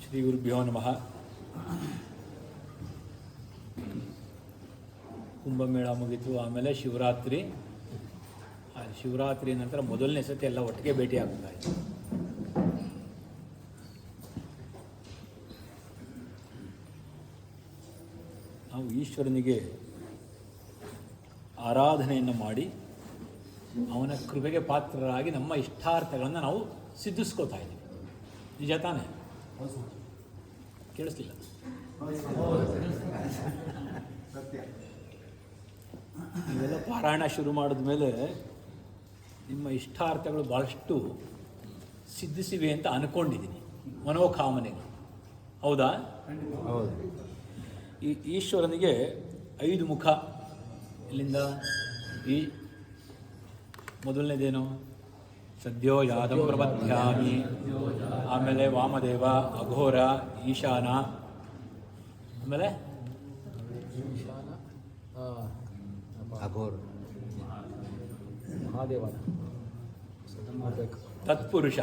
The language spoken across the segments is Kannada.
ಶ್ರೀ ಗುರುಭ್ಯೋ ನಮಃ. ಕುಂಭಮೇಳ ಮುಗಿತು, ಆಮೇಲೆ ಶಿವರಾತ್ರಿ. ಶಿವರಾತ್ರಿ ನಂತರ ಮೊದಲನೇ ಸತಿ ಎಲ್ಲ ಒಟ್ಟಿಗೆ ಭೇಟಿ ಆಗ್ತಾ ಇತ್ತು. ನಾವು ಈಶ್ವರನಿಗೆ ಆರಾಧನೆಯನ್ನು ಮಾಡಿ ಅವನ ಕೃಪೆಗೆ ಪಾತ್ರರಾಗಿ ನಮ್ಮ ಇಷ್ಟಾರ್ಥಗಳನ್ನು ನಾವು ಸಿದ್ಧಿಸ್ಕೋತಾ ಇದ್ದೀವಿ. ನಿಜ ತಾನೇ? ಕೇಳಿಸ್ಲಿಲ್ಲ? ನೀವೆಲ್ಲ ಪಾರಾಯಣ ಶುರು ಮಾಡಿದ ಮೇಲೆ ನಿಮ್ಮ ಇಷ್ಟಾರ್ಥಗಳು ಭಾಳಷ್ಟು ಸಿದ್ಧಿಸಿವೆ ಅಂತ ಅಂದ್ಕೊಂಡಿದ್ದೀನಿ, ಮನೋಕಾಮನೆಗಳು. ಹೌದಾ? ಹೌದು. ಈ ಈಶ್ವರನಿಗೆ 5 ಮುಖ. ಇಲ್ಲಿಂದ ಈ ಮೊದಲನೇದೇನು? ಸದ್ಯೋ ಯಾದಂ ಪ್ರಪದ್ಯಾಮಿ, ಆಮೇಲೆ ವಾಮದೇವ, ಅಘೋರ, ಈಶಾನ, ಆಮೇಲೆ ಅಘೋರ, ಮಹಾದೇವ, ತತ್ಪುರುಷ.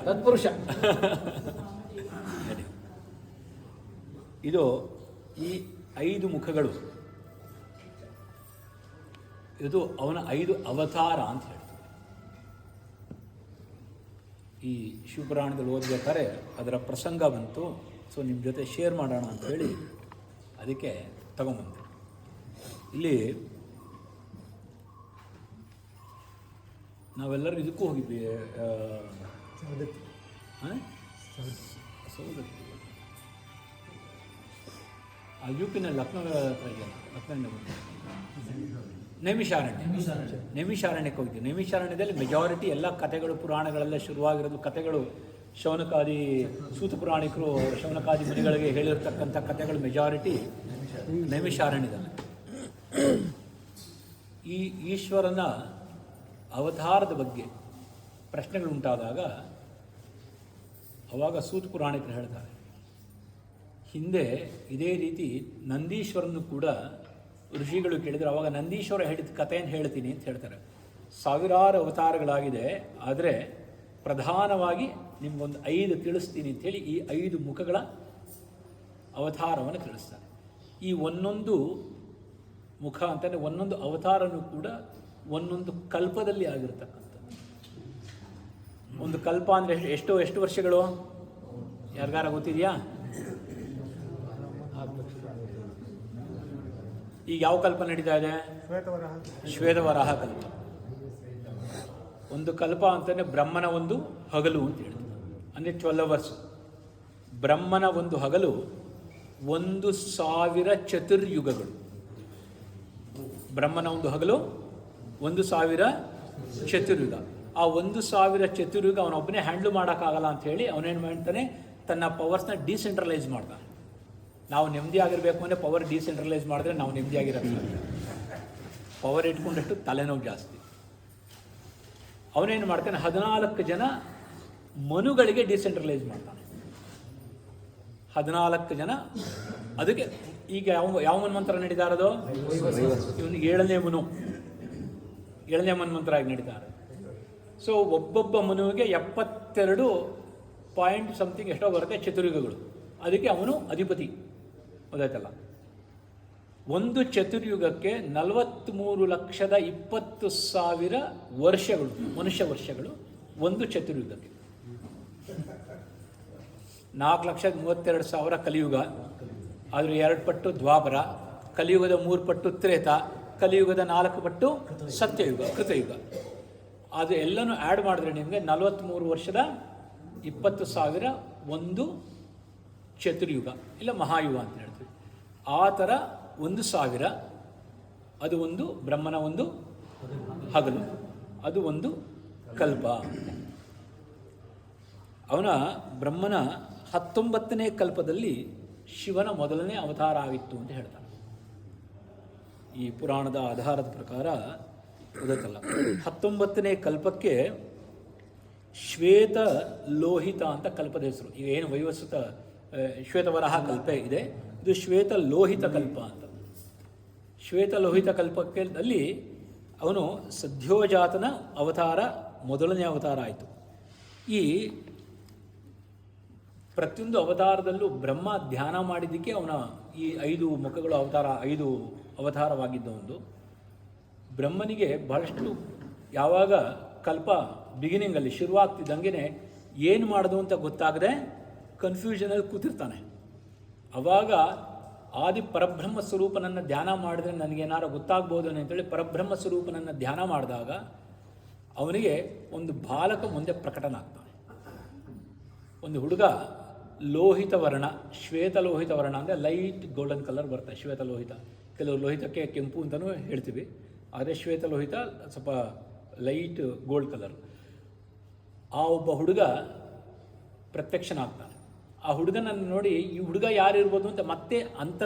ಇದು ಈ 5 ಮುಖಗಳು, ಇದು ಅವನ 5 ಅವತಾರ ಅಂತ ಹೇಳ್ತಾರೆ. ಈ ಶಿವಪುರಾಣದಲ್ಲಿ ಓದಬೇಕಾದ್ರೆ ಅದರ ಪ್ರಸಂಗ ಬಂತು. ಸೊ ನಿಮ್ಮ ಜೊತೆ ಶೇರ್ ಮಾಡೋಣ ಅಂತ ಹೇಳಿ ಅದಕ್ಕೆ ತಗೊಂಬಂದೆ. ಇಲ್ಲಿ ನಾವೆಲ್ಲರೂ ಇದಕ್ಕೂ ಹೋಗಿದ್ವಿ, ಸೌದತ್ತಿ ಆ ಯುಪಿನಲ್ಲಿ ಲಕ್ನೋ ಹತ್ರ ಇದೆಯಲ್ಲ, ಲಕ್ನೋ ನೈಮಿಷಾರಣ್ಯಕ್ಕೆ ಹೋಗಿದ್ವಿ. ನೈಮಿಷಾರಣ್ಯದಲ್ಲಿ ಮೆಜಾರಿಟಿ ಎಲ್ಲ ಕಥೆಗಳು, ಪುರಾಣಗಳೆಲ್ಲ ಶುರುವಾಗಿರೋದು ಕಥೆಗಳು. ಶೌನಕಾದಿ ಸೂತ ಪುರಾಣಿಕರು, ಶೌನಕಾದಿ ಮುನಿಗಳಿಗೆ ಹೇಳಿರ್ತಕ್ಕಂಥ ಕಥೆಗಳು ಮೆಜಾರಿಟಿ ನೈಮಿಷಾರಣ್ಯದಲ್ಲಿ. ಈ ಈಶ್ವರನ ಅವತಾರದ ಬಗ್ಗೆ ಪ್ರಶ್ನೆಗಳುಂಟಾದಾಗ ಅವಾಗ ಸೂತ ಪುರಾಣಿಕರು ಹೇಳ್ತಾರೆ, ಹಿಂದೆ ಇದೇ ರೀತಿ ನಂದೀಶ್ವರನ್ನು ಕೂಡ ಋಷಿಗಳು ಕೇಳಿದರೆ ಅವಾಗ ನಂದೀಶ್ವರ ಹೇಳಿದ ಕಥೆಯನ್ನು ಹೇಳ್ತೀನಿ ಅಂತ ಹೇಳ್ತಾರೆ. ಸಾವಿರಾರು ಅವತಾರಗಳಾಗಿದೆ, ಆದರೆ ಪ್ರಧಾನವಾಗಿ ನಿಮಗೊಂದು 5 ತಿಳಿಸ್ತೀನಿ ಅಂಥೇಳಿ ಈ 5 ಮುಖಗಳ ಅವತಾರವನ್ನು ತಿಳಿಸ್ತಾರೆ. ಈ ಒಂದೊಂದು ಮುಖ ಅಂತಂದರೆ ಒಂದೊಂದು ಅವತಾರನೂ ಕೂಡ ಒಂದೊಂದು ಕಲ್ಪದಲ್ಲಿ ಆಗಿರ್ತಕ್ಕಂಥದ್ದು. ಒಂದು ಕಲ್ಪ ಅಂದರೆ ಎಷ್ಟು ವರ್ಷಗಳು? ಯಾರಿಗಾರ ಗೊತ್ತಿದೆಯಾ? ಈಗ ಯಾವ ಕಲ್ಪ ನಡೀತಾ ಇದೆ? ಶ್ವೇತವರಾಹ ಕಲ್ಪ. ಒಂದು ಕಲ್ಪ ಅಂತಂದರೆ ಬ್ರಹ್ಮನ ಒಂದು ಹಗಲು ಅಂತ ಹೇಳ್ತಾರೆ, ಅಂದರೆ 12 hours. ಬ್ರಹ್ಮನ ಒಂದು ಹಗಲು 1000 ಚತುರ್ಯುಗಗಳು. ಬ್ರಹ್ಮನ ಒಂದು ಹಗಲು 1000 ಚತುರ್ಯುಗ. ಆ 1000 ಚತುರ್ಯುಗ ಅವನೊಬ್ಬನೇ ಹ್ಯಾಂಡ್ಲ್ ಮಾಡೋಕ್ಕಾಗಲ್ಲ ಅಂತ ಹೇಳಿ ಅವನೇನು ಮಾಡ್ತಾನೆ, ತನ್ನ ಪವರ್ಸ್ನ ಡಿಸೆಂಟ್ರಲೈಸ್ ಮಾಡ್ತಾನೆ. ನಾವು ನೆಮ್ಮದಿ ಆಗಿರಬೇಕು ಅಂದರೆ ಪವರ್ ಡಿಸೆಂಟ್ರಲೈಸ್ ಮಾಡಿದ್ರೆ ನಾವು ನೆಮ್ಮದಿ ಆಗಿರೋಲ್ಲ. ಪವರ್ ಇಟ್ಕೊಂಡಷ್ಟು ತಲೆನೋವು ಜಾಸ್ತಿ. ಅವನೇನು ಮಾಡ್ತಾನೆ, 14 ಜನ ಮನುಗಳಿಗೆ ಡಿಸೆಂಟ್ರಲೈಸ್ ಮಾಡ್ತಾನೆ. 14 ಜನ. ಅದಕ್ಕೆ ಈಗ ಯಾವ ಮನ್ಮಂತ್ರ ನಡೀತಾರದು? ಇವನಿಗೆ 7ನೇ ಮನ್ಮಂತ್ರ ಆಗಿ ನಡೀತಾರೆ. ಸೊ ಒಬ್ಬೊಬ್ಬ ಮನುವಿಗೆ 72 ಪಾಯಿಂಟ್ ಸಮಥಿಂಗ್ ಎಷ್ಟೋ ಬರುತ್ತೆ ಚತುರ್ಯುಗಗಳು. ಅದಕ್ಕೆ ಅವನು ಅಧಿಪತಿ. ಗೊತ್ತಾಯ್ತಲ್ಲ? ಒಂದು ಚತುರ್ಯುಗಕ್ಕೆ 43,20,000 ವರ್ಷಗಳು, ಮನುಷ್ಯ ವರ್ಷಗಳು ಒಂದು ಚತುರ್ಯುಗಕ್ಕೆ. 4,32,000 ಕಲಿಯುಗ, ಆದರೆ 2 ಪಟ್ಟು ದ್ವಾಪರ, ಕಲಿಯುಗದ 3 ಪಟ್ಟು ತ್ರೇತ, ಕಲಿಯುಗದ 4 ಪಟ್ಟು ಸತ್ಯಯುಗ, ಕೃತಯುಗ. ಅದು ಎಲ್ಲನೂ ಆ್ಯಡ್ ಮಾಡಿದ್ರೆ ನಿಮಗೆ 43 ವರ್ಷದ 20,000 ಒಂದು ಚತುರ್ಯುಗ, ಇಲ್ಲ ಮಹಾಯುಗ ಅಂತ ಹೇಳ್ತೀವಿ. ಆ ಥರ 1,000 ಅದು ಒಂದು ಬ್ರಹ್ಮನ ಒಂದು ಹಗಲು, ಅದು ಒಂದು ಕಲ್ಪ. ಅವನ ಬ್ರಹ್ಮನ 19ನೇ ಕಲ್ಪದಲ್ಲಿ ಶಿವನ ಮೊದಲನೇ ಅವತಾರ ಆಗಿತ್ತು ಅಂತ ಹೇಳ್ತಾರೆ. ಈ ಪುರಾಣದ ಆಧಾರದ ಪ್ರಕಾರ ಗೊತ್ತಲ್ಲ, 19ನೇ ಕಲ್ಪಕ್ಕೆ ಶ್ವೇತ ಲೋಹಿತ ಅಂತ ಕಲ್ಪದ ಹೆಸರು. ಈಗ ಏನು ವೈವಸ್ವತ ಶ್ವೇತವರಾಹ ಕಲ್ಪ ಇದೆ, ಇದು ಶ್ವೇತ ಲೋಹಿತ ಕಲ್ಪ ಅಂತ. ಶ್ವೇತ ಲೋಹಿತ ಕಲ್ಪದಲ್ಲಿ ಅವನು ಸದ್ಯೋಜಾತನ ಅವತಾರ ಮೊದಲನೇ ಅವತಾರ ಆಯಿತು. ಈ ಪ್ರತಿಯೊಂದು ಅವತಾರದಲ್ಲೂ ಬ್ರಹ್ಮ ಧ್ಯಾನ ಮಾಡಿದ್ದಕ್ಕೆ ಅವನ ಈ 5 ಮುಖಗಳು ಅವತಾರ 5 ಅವತಾರವಾಗಿದ್ದ ಒಂದು ಬ್ರಹ್ಮನಿಗೆ ಬಹಳಷ್ಟು ಯಾವಾಗ ಕಲ್ಪ ಬಿಗಿನಿಂಗಲ್ಲಿ ಶುರುವಾಗ್ತಿದ್ದಂಗೆ ಏನು ಮಾಡೋದು ಅಂತ ಗೊತ್ತಾಗದೆ ಕನ್ಫ್ಯೂಷನಲ್ಲಿ ಕೂತಿರ್ತಾನೆ. ಆವಾಗ ಆದಿ ಪರಬ್ರಹ್ಮ ಸ್ವರೂಪನನ್ನು ಧ್ಯಾನ ಮಾಡಿದ್ರೆ ನನಗೇನಾರು ಗೊತ್ತಾಗ್ಬೋದು ಅಂತೇಳಿ ಪರಬ್ರಹ್ಮ ಸ್ವರೂಪನನ್ನು ಧ್ಯಾನ ಮಾಡಿದಾಗ ಅವನಿಗೆ ಒಂದು ಬಾಲಕ ಮುಂದೆ ಪ್ರಕಟನಾಗ್ತಾನೆ. ಒಂದು ಹುಡುಗ ಲೋಹಿತ ವರ್ಣ, ಶ್ವೇತಲೋಹಿತ ವರ್ಣ ಅಂದರೆ ಲೈಟ್ ಗೋಲ್ಡನ್ ಕಲರ್ ಬರ್ತದೆ ಶ್ವೇತಲೋಹಿತ. ಕೆಲವು ಲೋಹಿತಕ್ಕೆ ಕೆಂಪು ಅಂತಲೂ ಹೇಳ್ತೀವಿ, ಆದರೆ ಶ್ವೇತಲೋಹಿತ ಸ್ವಲ್ಪ ಲೈಟ್ ಗೋಲ್ಡ್ ಕಲರ್. ಆ ಒಬ್ಬ ಹುಡುಗ ಪ್ರತ್ಯಕ್ಷನಾಗ್ತಾನೆ. ಆ ಹುಡುಗನನ್ನು ನೋಡಿ ಈ ಹುಡುಗ ಯಾರಿರ್ಬೋದು ಅಂತ ಮತ್ತೆ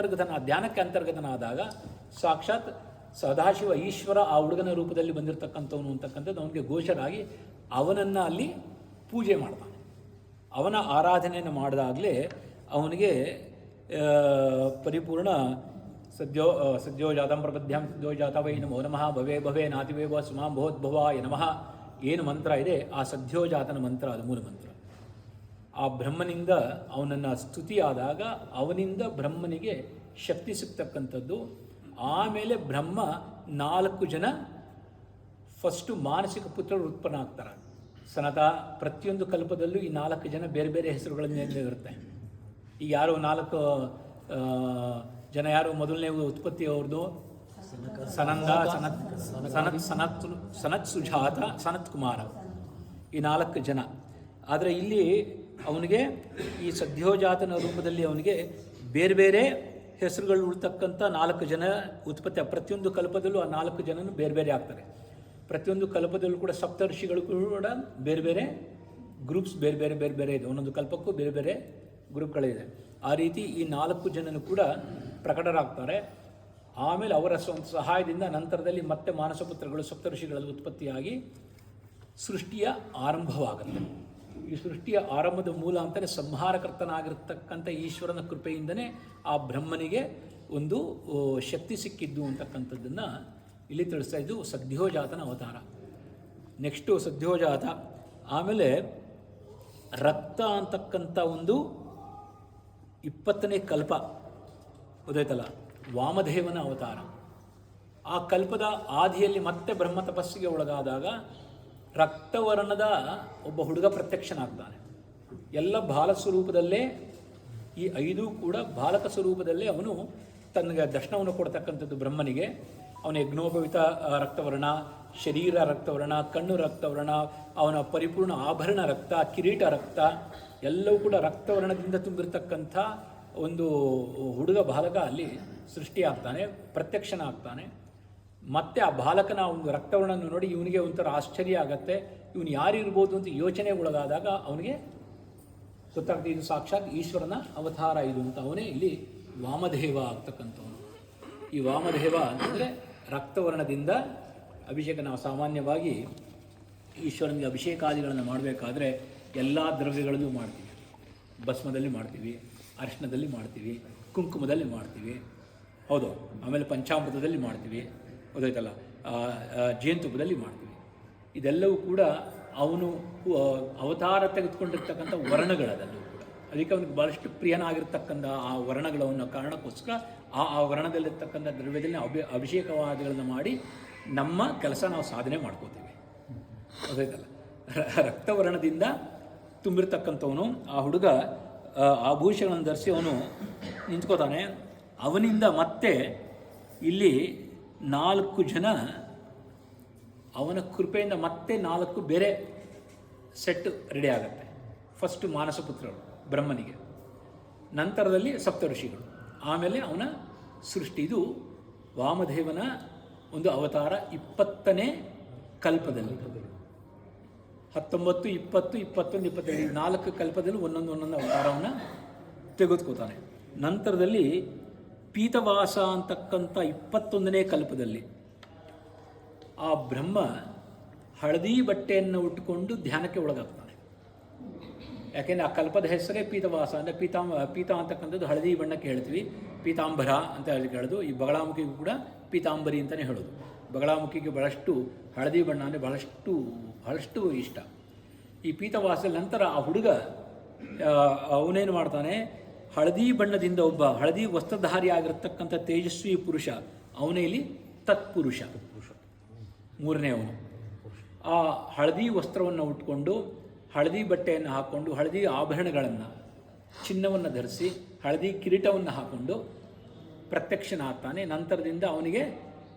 ಧ್ಯಾನಕ್ಕೆ ಅಂತರ್ಗತನಾದಾಗ ಸಾಕ್ಷಾತ್ ಸದಾಶಿವ ಈಶ್ವರ ಆ ಹುಡುಗನ ರೂಪದಲ್ಲಿ ಬಂದಿರತಕ್ಕಂಥವನು ಅಂತಕ್ಕಂಥದ್ದು ಅವನಿಗೆ ಗೋಚರಾಗಿ ಅವನನ್ನು ಅಲ್ಲಿ ಪೂಜೆ ಮಾಡ್ತಾನೆ. ಅವನ ಆರಾಧನೆಯನ್ನು ಮಾಡಿದಾಗಲೇ ಅವನಿಗೆ ಪರಿಪೂರ್ಣ ಸದ್ಯೋಜಾತಂ ಪ್ರಪದ್ಯಂ ಸದ್ಯೋಜಾತ ವೈ ನಮೋ ನಮಃ ಭವೇ ಭವೇ ನಾತಿವೇವ ಸುಮಾಂ ಭವೋದ್ಭವಾಯ ನಮಃ ಏನು ಮಂತ್ರ ಇದೆ ಆ ಸದ್ಯೋಜಾತನ ಮಂತ್ರ, ಅದು ಮೂಲ ಮಂತ್ರ. ಆ ಬ್ರಹ್ಮನಿಂದ ಅವನನ್ನು ಸ್ತುತಿಯಾದಾಗ ಅವನಿಂದ ಬ್ರಹ್ಮನಿಗೆ ಶಕ್ತಿ ಸಿಗ್ತಕ್ಕಂಥದ್ದು. ಆಮೇಲೆ ಬ್ರಹ್ಮ 4 ಜನ ಫಸ್ಟು ಮಾನಸಿಕ ಪುತ್ರರು ಉತ್ಪನ್ನ ಆಗ್ತಾರೆ. ಸನತ ಪ್ರತಿಯೊಂದು ಕಲ್ಪದಲ್ಲೂ ಈ 4 ಜನ ಬೇರೆ ಬೇರೆ ಹೆಸರುಗಳಲ್ಲಿ ಇರುತ್ತೆ. ಈಗ ಯಾರು 4 ಜನ ಯಾರು ಮೊದಲನೇ ಉತ್ಪತ್ತಿ ಅವ್ರದ್ದು ಸನಂದ, ಸನತ್ ಸುಜಾತ, ಸನತ್ ಕುಮಾರ, ಈ 4 ಜನ. ಆದರೆ ಇಲ್ಲಿ ಅವನಿಗೆ ಈ ಸದ್ಯೋಜಾತನ ರೂಪದಲ್ಲಿ ಅವನಿಗೆ ಬೇರೆ ಬೇರೆ ಹೆಸರುಗಳು ಉಳ್ತಕ್ಕಂಥ 4 ಜನ ಉತ್ಪತ್ತಿ. ಪ್ರತಿಯೊಂದು ಕಲ್ಪದಲ್ಲೂ ಆ 4 ಜನನು ಬೇರೆ ಬೇರೆ ಆಗ್ತಾರೆ. ಪ್ರತಿಯೊಂದು ಕಲ್ಪದಲ್ಲೂ ಕೂಡ ಸಪ್ತರ್ಷಿಗಳು ಕೂಡ ಬೇರೆ ಬೇರೆ ಗ್ರೂಪ್ಸ್ ಬೇರೆ ಬೇರೆ ಇದೆ. ಒಂದೊಂದು ಕಲ್ಪಕ್ಕೂ ಬೇರೆ ಬೇರೆ ಗ್ರೂಪ್ಗಳಿದೆ. ಆ ರೀತಿ ಈ 4 ಜನನು ಕೂಡ ಪ್ರಕಟರಾಗ್ತಾರೆ. ಆಮೇಲೆ ಅವರ ಸಹಾಯದಿಂದ ನಂತರದಲ್ಲಿ ಮತ್ತೆ ಮಾನಸಪುತ್ರಗಳು ಸಪ್ತರ್ಷಿಗಳಲ್ಲಿ ಉತ್ಪತ್ತಿಯಾಗಿ ಸೃಷ್ಟಿಯ ಆರಂಭವಾಗುತ್ತೆ. ಈ ಸೃಷ್ಟಿಯ ಆರಂಭದ ಮೂಲ ಅಂತಲೇ ಸಂಹಾರಕರ್ತನಾಗಿರ್ತಕ್ಕಂಥ ಈಶ್ವರನ ಕೃಪೆಯಿಂದನೇ ಆ ಬ್ರಹ್ಮನಿಗೆ ಒಂದು ಶಕ್ತಿ ಸಿಕ್ಕಿದ್ದು ಅಂತಕ್ಕಂಥದ್ದನ್ನು ಇಲ್ಲಿ ತಿಳಿಸ್ತಾ ಇದ್ದು ಸದ್ಯೋಜಾತನ ಅವತಾರ. ನೆಕ್ಸ್ಟು ಸದ್ಯೋಜಾತ. ಆಮೇಲೆ ರಕ್ತ ಅಂತಕ್ಕಂಥ ಒಂದು 20ನೇ ಕಲ್ಪ ಗೊತ್ತಾಯ್ತಲ್ಲ, ವಾಮದೇವನ ಅವತಾರ. ಆ ಕಲ್ಪದ ಆದಿಯಲ್ಲಿ ಮತ್ತೆ ಬ್ರಹ್ಮ ತಪಸ್ಸಿಗೆ ಒಳಗಾದಾಗ ರಕ್ತವರ್ಣದ ಒಬ್ಬ ಹುಡುಗ ಪ್ರತ್ಯಕ್ಷನಾಗ್ತಾನೆ. ಎಲ್ಲ ಬಾಲ ಸ್ವರೂಪದಲ್ಲೇ, ಈ 5 ಕೂಡ ಬಾಲಕ ಸ್ವರೂಪದಲ್ಲೇ ಅವನು ತನಗೆ ದರ್ಶನವನ್ನು ಕೊಡ್ತಕ್ಕಂಥದ್ದು ಬ್ರಹ್ಮನಿಗೆ. ಅವನ ಯಜ್ಞೋಪವಿತ ರಕ್ತವರ್ಣ, ಶರೀರ ರಕ್ತವರ್ಣ, ಕಣ್ಣು ರಕ್ತವರ್ಣ, ಅವನ ಪರಿಪೂರ್ಣ ಆಭರಣ ರಕ್ತ, ಕಿರೀಟ ರಕ್ತ, ಎಲ್ಲವೂ ಕೂಡ ರಕ್ತವರ್ಣದಿಂದ ತುಂಬಿರ್ತಕ್ಕಂಥ ಒಂದು ಹುಡುಗ ಬಾಲಕ ಅಲ್ಲಿ ಸೃಷ್ಟಿಯಾಗ್ತಾನೆ, ಪ್ರತ್ಯಕ್ಷನಾಗ್ತಾನೆ. ಮತ್ತೆ ಆ ಬಾಲಕನ ಒಂದು ರಕ್ತವರ್ಣವನ್ನು ನೋಡಿ ಇವನಿಗೆ ಒಂಥರ ಆಶ್ಚರ್ಯ ಆಗತ್ತೆ. ಇವನು ಯಾರಿರ್ಬೋದು ಅಂತ ಯೋಚನೆ ಒಳಗಾದಾಗ ಅವನಿಗೆ ಗೊತ್ತಾಗ್ತದೆ ಇದು ಸಾಕ್ಷಾತ್ ಈಶ್ವರನ ಅವತಾರ ಇದು ಅಂತ. ಅವನೇ ಇಲ್ಲಿ ವಾಮದೇವ ಆಗ್ತಕ್ಕಂಥವನು. ಈ ವಾಮದೇವ ಅಂತಂದರೆ ರಕ್ತವರ್ಣದಿಂದ ಅಭಿಷೇಕ. ನಾವು ಸಾಮಾನ್ಯವಾಗಿ ಈಶ್ವರನಿಗೆ ಅಭಿಷೇಕಾದಿಗಳನ್ನು ಮಾಡಬೇಕಾದ್ರೆ ಎಲ್ಲ ದ್ರವ್ಯಗಳಲ್ಲೂ ಮಾಡ್ತೀವಿ. ಭಸ್ಮದಲ್ಲಿ ಮಾಡ್ತೀವಿ, ಅರಿಶಿಣದಲ್ಲಿ ಮಾಡ್ತೀವಿ, ಕುಂಕುಮದಲ್ಲಿ ಮಾಡ್ತೀವಿ, ಹೌದು. ಆಮೇಲೆ ಪಂಚಾಮೃತದಲ್ಲಿ ಮಾಡ್ತೀವಿ, ಗೊತ್ತಾಯ್ತಲ್ಲ, ಜೇನುತುಪ್ಪದಲ್ಲಿ ಮಾಡ್ತೀವಿ. ಇದೆಲ್ಲವೂ ಕೂಡ ಅವನು ಅವತಾರ ತೆಗೆದುಕೊಂಡಿರ್ತಕ್ಕಂಥ ವರ್ಣಗಳದಲ್ಲೂ ಕೂಡ. ಅದಕ್ಕೆ ಅವನಿಗೆ ಭಾಳಷ್ಟು ಪ್ರಿಯನಾಗಿರ್ತಕ್ಕಂಥ ಆ ವರ್ಣಗಳನ್ನು ಕಾರಣಕ್ಕೋಸ್ಕರ ಆ ವರ್ಣದಲ್ಲಿರ್ತಕ್ಕಂಥ ದ್ರವ್ಯದಲ್ಲಿ ಅಭಿಷೇಕವಾದಿಗಳನ್ನು ಮಾಡಿ ನಮ್ಮ ಕೆಲಸ ನಾವು ಸಾಧನೆ ಮಾಡ್ಕೋತೀವಿ, ಗೊತ್ತಾಯ್ತಲ್ಲ. ರಕ್ತವರ್ಣದಿಂದ ತುಂಬಿರ್ತಕ್ಕಂಥವನು ಆ ಹುಡುಗ ಆಭೂಷಣಗಳನ್ನು ಧರಿಸಿ ಅವನು ನಿಂತ್ಕೋತಾನೆ. ಅವನಿಂದ ಮತ್ತೆ ಇಲ್ಲಿ 4 ಜನ ಅವನ ಕೃಪೆಯಿಂದ ಮತ್ತೆ 4 ಬೇರೆ ಸೆಟ್ ರೆಡಿ ಆಗುತ್ತೆ. ಫಸ್ಟು ಮಾನಸಪುತ್ರರು ಬ್ರಹ್ಮನಿಗೆ, ನಂತರದಲ್ಲಿ ಸಪ್ತಋಷಿಗಳು, ಆಮೇಲೆ ಅವನ ಸೃಷ್ಟಿ. ಇದು ವಾಮದೇವನ ಒಂದು ಅವತಾರ 20ನೇ ಕಲ್ಪದಲ್ಲಿ. 19, 20, 21, 22 4 ಕಲ್ಪದಲ್ಲಿ ಒಂದೊಂದು ಅವತಾರವನ್ನು ತೆಗೆದುಕೋತಾನೆ. ನಂತರದಲ್ಲಿ ಪೀತವಾಸ ಅಂತಕ್ಕಂಥ 21ನೇ ಕಲ್ಪದಲ್ಲಿ ಆ ಬ್ರಹ್ಮ ಹಳದಿ ಬಟ್ಟೆಯನ್ನು ಉಟ್ಟುಕೊಂಡು ಧ್ಯಾನಕ್ಕೆ ಒಳಗಾಗ್ತಾನೆ. ಯಾಕೆಂದರೆ ಆ ಕಲ್ಪದ ಹೆಸರೇ ಪೀತವಾಸ. ಅಂದರೆ ಪೀತ ಅಂತಕ್ಕಂಥದ್ದು ಹಳದಿ ಬಣ್ಣಕ್ಕೆ ಹೇಳ್ತೀವಿ, ಪೀತಾಂಬರ ಅಂತ ಹೇಳೋದು. ಈ ಬಗಳಾಮುಖಿಗೂ ಕೂಡ ಪೀತಾಂಬರಿ ಅಂತಲೇ ಹೇಳೋದು. ಬಗಳಾಮುಖಿಗೆ ಬಹಳಷ್ಟು ಹಳದಿ ಬಣ್ಣ ಅಂದರೆ ಬಹಳಷ್ಟು ಇಷ್ಟ. ಈ ಪೀತವಾಸದ ನಂತರ ಆ ಹುಡುಗ ಅವನೇನು ಮಾಡ್ತಾನೆ, ಹಳದಿ ಬಣ್ಣದಿಂದ ಒಬ್ಬ ಹಳದಿ ವಸ್ತ್ರಧಾರಿ ಆಗಿರತಕ್ಕಂಥ ತೇಜಸ್ವಿ ಪುರುಷ, ಅವನೇ ಇಲ್ಲಿ ತತ್ಪುರುಷ, ಮೂರನೇ ಅವನು. ಆ ಹಳದಿ ವಸ್ತ್ರವನ್ನು ಉಟ್ಕೊಂಡು, ಹಳದಿ ಬಟ್ಟೆಯನ್ನು ಹಾಕ್ಕೊಂಡು, ಹಳದಿ ಆಭರಣಗಳನ್ನು, ಚಿನ್ನವನ್ನು ಧರಿಸಿ, ಹಳದಿ ಕಿರೀಟವನ್ನು ಹಾಕ್ಕೊಂಡು ಪ್ರತ್ಯಕ್ಷನಾಗ್ತಾನೆ. ನಂತರದಿಂದ ಅವನಿಗೆ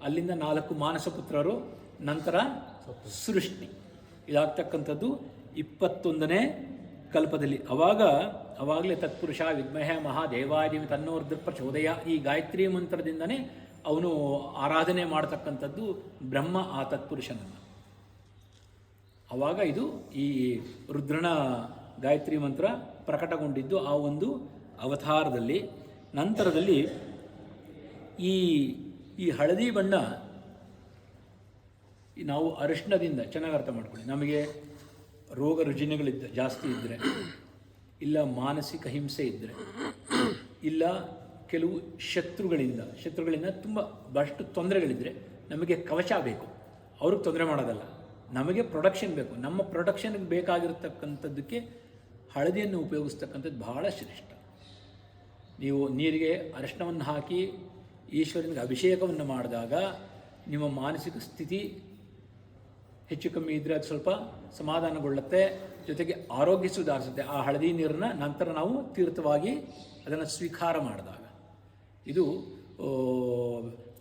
ಅಲ್ಲಿಂದ 4 ಮಾನಸ ಪುತ್ರರು, ನಂತರ ಸೃಷ್ಟಿ ಇದಾಗ್ತಕ್ಕಂಥದ್ದು 21ನೇ ಕಲ್ಪದಲ್ಲಿ. ಅವಾಗಲೇ ತತ್ಪುರುಷ ವಿದ್ಮಹ ಮಹಾದೇವಾದಿ ತನ್ನೋರ್ಧ ಪ್ರಚೋದಯ, ಈ ಗಾಯತ್ರಿ ಮಂತ್ರದಿಂದನೇ ಅವನು ಆರಾಧನೆ ಮಾಡತಕ್ಕಂಥದ್ದು ಬ್ರಹ್ಮ ಆ ತತ್ಪುರುಷನನ್ನು. ಆವಾಗ ಇದು ಈ ರುದ್ರನ ಗಾಯತ್ರಿ ಮಂತ್ರ ಪ್ರಕಟಗೊಂಡಿದ್ದು ಆ ಒಂದು ಅವತಾರದಲ್ಲಿ. ನಂತರದಲ್ಲಿ ಈ ಹಳದಿ ಬಣ್ಣ ನಾವು ಅರಿಶಿಣದಿಂದ ಚೆನ್ನಾಗಿ ಅರ್ಥ ಮಾಡ್ಕೊಳ್ಳಿ. ನಮಗೆ ರೋಗ ರುಜಿನಗಳಿದ್ದ ಜಾಸ್ತಿ ಇದ್ದರೆ, ಇಲ್ಲ ಮಾನಸಿಕ ಹಿಂಸೆ ಇದ್ದರೆ, ಇಲ್ಲ ಕೆಲವು ಶತ್ರುಗಳಿಂದ ತುಂಬ ಬಹಳಷ್ಟು ತೊಂದರೆಗಳಿದ್ದರೆ ನಮಗೆ ಕವಚ ಬೇಕು. ಅವ್ರಿಗೆ ತೊಂದರೆ ಮಾಡೋದಲ್ಲ, ನಮಗೆ ಪ್ರೊಡಕ್ಷನ್ ಬೇಕು. ನಮ್ಮ ಪ್ರೊಡಕ್ಷನ್ಗೆ ಬೇಕಾಗಿರತಕ್ಕಂಥದ್ದಕ್ಕೆ ಹಳದಿಯನ್ನು ಉಪಯೋಗಿಸ್ತಕ್ಕಂಥದ್ದು ಬಹಳ ಶ್ರೇಷ್ಠ. ನೀವು ನೀರಿಗೆ ಅರಿಶಿಣವನ್ನು ಹಾಕಿ ಈಶ್ವರನಿಗೆ ಅಭಿಷೇಕವನ್ನು ಮಾಡಿದಾಗ ನಿಮ್ಮ ಮಾನಸಿಕ ಸ್ಥಿತಿ ಹೆಚ್ಚು ಕಮ್ಮಿ ಇದ್ದರೆ ಅದು ಸ್ವಲ್ಪ ಸಮಾಧಾನಗೊಳ್ಳುತ್ತೆ, ಜೊತೆಗೆ ಆರೋಗ್ಯ ಸುಧಾರಿಸುತ್ತೆ. ಆ ಹಳದಿ ನೀರನ್ನು ನಂತರ ನಾವು ತೀರ್ಥವಾಗಿ ಅದನ್ನು ಸ್ವೀಕಾರ ಮಾಡಿದಾಗ ಇದು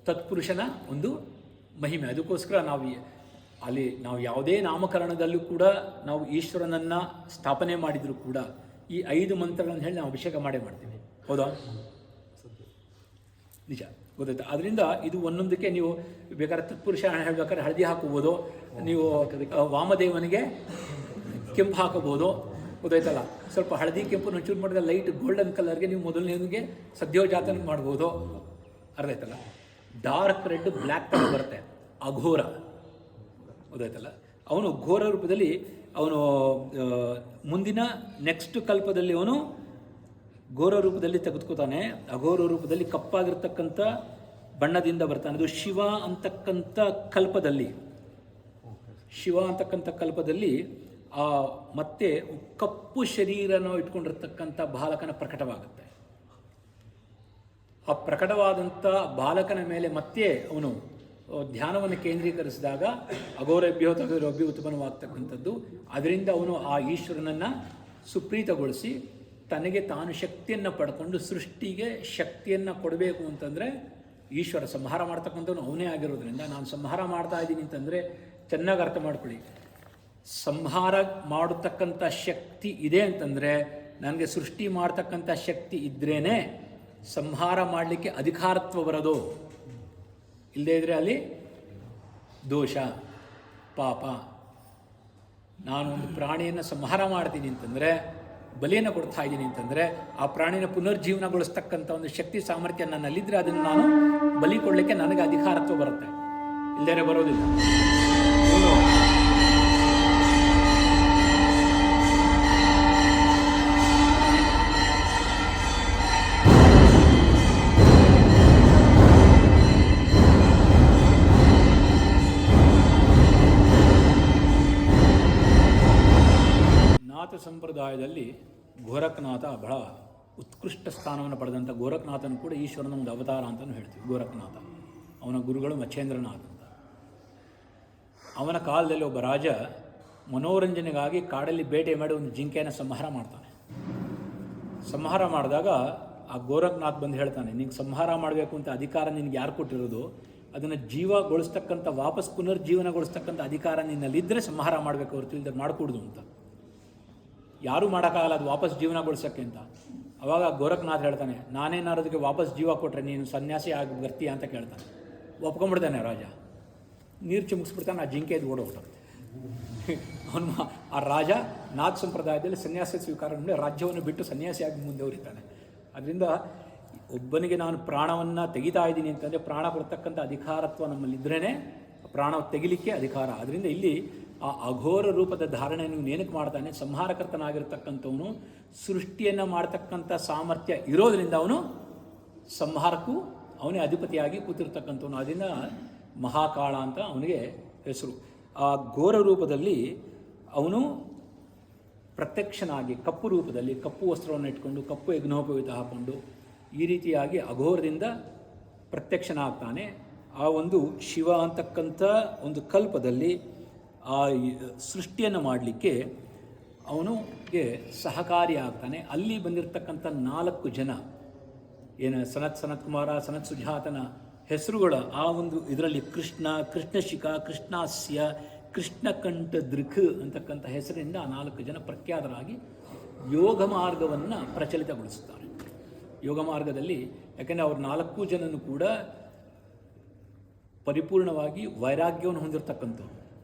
ತತ್ಪುರುಷನ ಒಂದು ಮಹಿಮೆ. ಅದಕ್ಕೋಸ್ಕರ ನಾವು ಯಾವುದೇ ನಾಮಕರಣದಲ್ಲೂ ಕೂಡ ನಾವು ಈಶ್ವರನನ್ನು ಸ್ಥಾಪನೆ ಮಾಡಿದರೂ ಕೂಡ ಈ 5 ಮಂತ್ರಗಳನ್ನು ಹೇಳಿ ನಾವು ಅಭಿಷೇಕ ಮಾಡ್ತೀವಿ. ಹೌದಾ? ನಿಜ, ಗೊತ್ತಾಯ್ತಾ? ಅದರಿಂದ ಇದು ಒಂದೊಂದಕ್ಕೆ ನೀವು ಬೇಕಾದ್ರೆ ತತ್ಪುರುಷ ಹೇಳ್ಬೇಕಾದ್ರೆ ಹಳದಿ ಹಾಕಬಹುದು, ನೀವು ವಾಮದೇವನಿಗೆ ಕೆಂಪು ಹಾಕಬಹುದು, ಗೊತ್ತಾಯ್ತಲ್ಲ? ಸ್ವಲ್ಪ ಹಳದಿ ಕೆಂಪು ಚೂರು ಮಾಡಿದ ಲೈಟ್ ಗೋಲ್ಡನ್ ಕಲರ್ಗೆ ನೀವು ಮೊದಲನೇಗೆ ಸದ್ಯೋಜಾತನ ಮಾಡ್ಬೋದು, ಅರ್ಥ ಆಯ್ತಲ್ಲ? ಡಾರ್ಕ್ ರೆಡ್ ಬ್ಲ್ಯಾಕ್ ಕಲರ್ ಬರುತ್ತೆ, ಅಘೋರ, ಗೊತ್ತಾಯ್ತಲ್ಲ? ಅವನು ಘೋರ ರೂಪದಲ್ಲಿ ಅವನು ಮುಂದಿನ ನೆಕ್ಸ್ಟ್ ಕಲ್ಪದಲ್ಲಿ ಅವನು ಘೋರ ರೂಪದಲ್ಲಿ ತೆಗೆದುಕೋತಾನೆ. ಅಘೋರ ರೂಪದಲ್ಲಿ ಕಪ್ಪಾಗಿರ್ತಕ್ಕಂಥ ಬಣ್ಣದಿಂದ ಬರ್ತಾನೆ. ಅದು ಶಿವ ಅಂತಕ್ಕಂಥ ಕಲ್ಪದಲ್ಲಿ ಮತ್ತೆ ಕಪ್ಪು ಶರೀರನ ಇಟ್ಕೊಂಡಿರ್ತಕ್ಕಂಥ ಬಾಲಕನ ಪ್ರಕಟವಾಗುತ್ತೆ. ಆ ಪ್ರಕಟವಾದಂಥ ಬಾಲಕನ ಮೇಲೆ ಮತ್ತೆ ಅವನು ಧ್ಯಾನವನ್ನು ಕೇಂದ್ರೀಕರಿಸಿದಾಗ ಅಘೋರಭ್ಯೋ ತಗೋರಭ್ಯ ಉತ್ಪನ್ನವಾಗ್ತಕ್ಕಂಥದ್ದು. ಅದರಿಂದ ಅವನು ಆ ಈಶ್ವರನನ್ನು ಸುಪ್ರೀತಗೊಳಿಸಿ ತನಗೆ ತಾನು ಶಕ್ತಿಯನ್ನು ಪಡ್ಕೊಂಡು ಸೃಷ್ಟಿಗೆ ಶಕ್ತಿಯನ್ನು ಕೊಡಬೇಕು ಅಂತಂದರೆ ಈಶ್ವರ ಸಂಹಾರ ಮಾಡ್ತಕ್ಕಂಥವನು ಅವನೇ ಆಗಿರೋದ್ರಿಂದ, ನಾನು ಸಂಹಾರ ಮಾಡ್ತಾ ಇದ್ದೀನಿ ಅಂತಂದರೆ ಚೆನ್ನಾಗಿ ಅರ್ಥ ಮಾಡ್ಕೊಳ್ಳಿ. ಸಂಹಾರ ಮಾಡತಕ್ಕಂಥ ಶಕ್ತಿ ಇದೆ ಅಂತಂದರೆ ನನಗೆ ಸೃಷ್ಟಿ ಮಾಡ್ತಕ್ಕಂಥ ಶಕ್ತಿ ಇದ್ರೇ ಸಂಹಾರ ಮಾಡಲಿಕ್ಕೆ ಅಧಿಕಾರತ್ವ ಬರೋದು. ಇಲ್ಲದೇ ಇದ್ದರೆ ಅಲ್ಲಿ ದೋಷ, ಪಾಪ. ನಾನು ಒಂದು ಪ್ರಾಣಿಯನ್ನು ಸಂಹಾರ ಮಾಡ್ತೀನಿ ಅಂತಂದರೆ, ಬಲಿಯನ್ನು ಕೊಡ್ತಾ ಇದ್ದೀನಿ ಅಂತಂದರೆ, ಆ ಪ್ರಾಣಿನ ಪುನರ್ಜೀವನಗೊಳಿಸ್ತಕ್ಕಂಥ ಒಂದು ಶಕ್ತಿ ಸಾಮರ್ಥ್ಯ ನನ್ನಲ್ಲಿದ್ದರೆ ಅದನ್ನು ನಾನು ಬಲಿ ಕೊಡಲಿಕ್ಕೆ ನನಗೆ ಅಧಿಕಾರತ್ವ ಬರುತ್ತೆ, ಇಲ್ಲದೇ ಬರೋದಿಲ್ಲ. ಸಂಪ್ರದಾಯದಲ್ಲಿ ಗೋರಖನಾಥ ಬಹಳ ಉತ್ಕೃಷ್ಟ ಸ್ಥಾನವನ್ನು ಪಡೆದಂಥ ಗೋರಖನಾಥನು ಕೂಡ ಈಶ್ವರನ ಒಂದು ಅವತಾರ ಅಂತಲೂ ಹೇಳ್ತೀವಿ. ಗೋರಖನಾಥ ಅವನ ಗುರುಗಳು ಮಚ್ಛೇಂದ್ರನಾಥ ಅಂತ. ಅವನ ಕಾಲದಲ್ಲಿ ಒಬ್ಬ ರಾಜ ಮನೋರಂಜನೆಗಾಗಿ ಕಾಡಲ್ಲಿ ಬೇಟೆ ಮಾಡಿ ಒಂದು ಜಿಂಕೆಯನ್ನು ಸಂಹಾರ ಮಾಡ್ತಾನೆ. ಸಂಹಾರ ಮಾಡಿದಾಗ ಆ ಗೋರಖನಾಥ್ ಬಂದು ಹೇಳ್ತಾನೆ, ನಿಂಗೆ ಸಂಹಾರ ಮಾಡಬೇಕು ಅಂತ ಅಧಿಕಾರ ನಿನಗೆ ಯಾರು ಕೊಟ್ಟಿರೋದು, ಅದನ್ನು ಜೀವಗೊಳಿಸ್ತಕ್ಕಂಥ ವಾಪಸ್ ಪುನರ್ಜೀವನಗೊಳಿಸ್ತಕ್ಕಂಥ ಅಧಿಕಾರ ನಿನ್ನಲ್ಲಿದ್ದರೆ ಸಂಹಾರ ಮಾಡಬೇಕು, ಹೊರತು ಇಲ್ಲದೆ ಮಾಡಿಕೊಡ್ದು ಅಂತ. ಯಾರೂ ಮಾಡೋಕ್ಕಾಗಲ್ಲ ಅದು ವಾಪಸ್ ಜೀವನಗೊಳಿಸೋಕ್ಕೆ ಅಂತ. ಅವಾಗ ಗೋರಖನಾಥ್ ಹೇಳ್ತಾನೆ, ನಾನೇನಾರು ಅದಕ್ಕೆ ವಾಪಸ್ ಜೀವ ಕೊಟ್ಟರೆ ನೀನು ಸನ್ಯಾಸಿ ಆಗಿ ಬರ್ತೀಯ ಅಂತ ಕೇಳ್ತಾನೆ. ಒಪ್ಕೊಂಡ್ಬಿಡ್ತಾನೆ ರಾಜ, ನೀರು ಚಿಮುಕ್ಸ್ಬಿಡ್ತಾನೆ, ಆ ಜಿಂಕೆ ಅದು ಓಡೋಗ್ತಾನೆ. ಅವನು ಆ ರಾಜ ನಾಥ್ ಸಂಪ್ರದಾಯದಲ್ಲಿ ಸನ್ಯಾಸ ಸ್ವೀಕಾರ ಮಾಡಿ ರಾಜ್ಯವನ್ನು ಬಿಟ್ಟು ಸನ್ಯಾಸಿಯಾಗಿ ಮುಂದೆ ಹೊರಿತಾನೆ. ಅದರಿಂದ ಒಬ್ಬನಿಗೆ ನಾನು ಪ್ರಾಣವನ್ನು ತೆಗಿತಾ ಇದ್ದೀನಿ ಅಂತಂದರೆ ಪ್ರಾಣ ಕೊಡ್ತಕ್ಕಂಥ ಅಧಿಕಾರತ್ವ ನಮ್ಮಲ್ಲಿದ್ರೇ ಪ್ರಾಣ ತೆಗಿಲಿಕ್ಕೆ ಅಧಿಕಾರ. ಅದರಿಂದ ಇಲ್ಲಿ ಆ ಅಘೋರ ರೂಪದ ಧಾರಣೆಯನ್ನು ನೇನಕ್ಕೆ ಮಾಡ್ತಾನೆ, ಸಂಹಾರಕರ್ತನಾಗಿರ್ತಕ್ಕಂಥವನು ಸೃಷ್ಟಿಯನ್ನು ಮಾಡ್ತಕ್ಕಂಥ ಸಾಮರ್ಥ್ಯ ಇರೋದರಿಂದ ಅವನು ಸಂಹಾರಕ್ಕೂ ಅವನೇ ಅಧಿಪತಿಯಾಗಿ ಕೂತಿರ್ತಕ್ಕಂಥವನು. ಅದರಿಂದ ಮಹಾಕಾಳ ಅಂತ ಅವನಿಗೆ ಹೆಸರು. ಆ ಘೋರ ರೂಪದಲ್ಲಿ ಅವನು ಪ್ರತ್ಯಕ್ಷನಾಗಿ ಕಪ್ಪು ರೂಪದಲ್ಲಿ ಕಪ್ಪು ವಸ್ತ್ರವನ್ನು ಇಟ್ಕೊಂಡು ಕಪ್ಪು ಯಜ್ಞೋಪವೀತ ಹಾಕ್ಕೊಂಡು ಈ ರೀತಿಯಾಗಿ ಅಘೋರದಿಂದ ಪ್ರತ್ಯಕ್ಷನಾಗ್ತಾನೆ. ಆ ಒಂದು ಶಿವ ಅಂತಕ್ಕಂಥ ಒಂದು ಕಲ್ಪದಲ್ಲಿ ಆ ಸೃಷ್ಟಿಯನ್ನು ಮಾಡಲಿಕ್ಕೆ ಅವನಿಗೆ ಸಹಕಾರಿಯಾಗ್ತಾನೆ. ಅಲ್ಲಿ ಬಂದಿರತಕ್ಕಂಥ 4 ಜನ ಏನು ಸನತ್ ಕುಮಾರ, ಸನತ್ ಸುಜಾತನ ಹೆಸರುಗಳ ಆ ಒಂದು ಇದರಲ್ಲಿ ಕೃಷ್ಣಶಿಖ, ಕೃಷ್ಣಾಸ್ಯ, ಕೃಷ್ಣಕಂಠ ದೃಕ್ ಅಂತಕ್ಕಂಥ ಹೆಸರಿನಿಂದ ಆ 4 ಜನ ಪ್ರಖ್ಯಾತರಾಗಿ ಯೋಗ ಮಾರ್ಗವನ್ನು ಪ್ರಚಲಿತಗೊಳಿಸುತ್ತಾರೆ. ಯೋಗ ಮಾರ್ಗದಲ್ಲಿ ಯಾಕೆಂದರೆ ಅವ್ರ 4 ಜನನು ಕೂಡ ಪರಿಪೂರ್ಣವಾಗಿ ವೈರಾಗ್ಯವನ್ನು ಹೊಂದಿರತಕ್ಕಂಥವ್ರು.